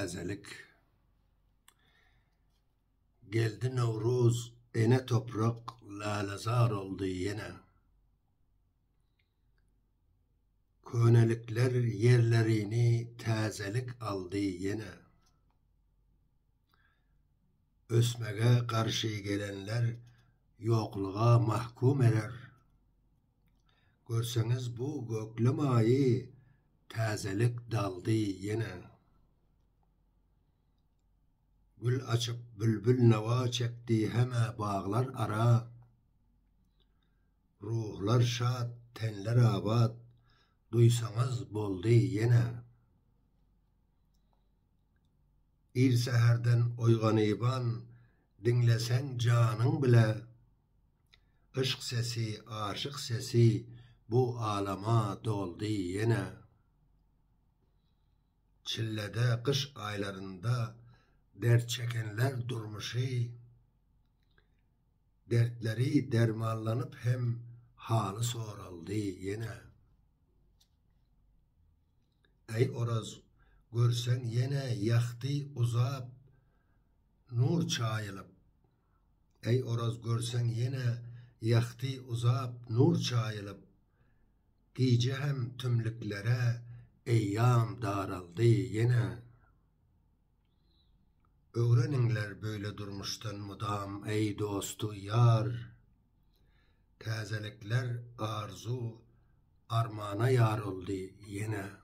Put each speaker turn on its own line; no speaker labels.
Təzəlik. Geldi Novruz, ene toprak lalazar oldu yine. Könelikler yerlerini təzəlik aldı yine. Ösmege karşı gelenler yokluğa mahkum eder. Görseniz bu göklüm ayı təzəlik daldı yine. Gül açıp bülbül nava çekti heme bağlar ara. Ruhlar şad, tenler abad, duysanız boldu yine. İr seherden oyganıban, dinlesen canın bile. Işk sesi, aşık sesi, bu alama doldu yine. Çillede kış aylarında, dert çekenler durmuşu, dertleri dermanlanıp hem halı soruldu yine. Ey Oraz, görsen yine yaktı uzap, nur çayılıp. Ey Oraz, görsen yine yaktı uzap, nur çayılıp. Giyce hem tümlüklere eyyam daraldı yine. Öğreninler böyle durmuştan mudam ey dostu yar. Təzəlikler arzu armana yar oldu yine.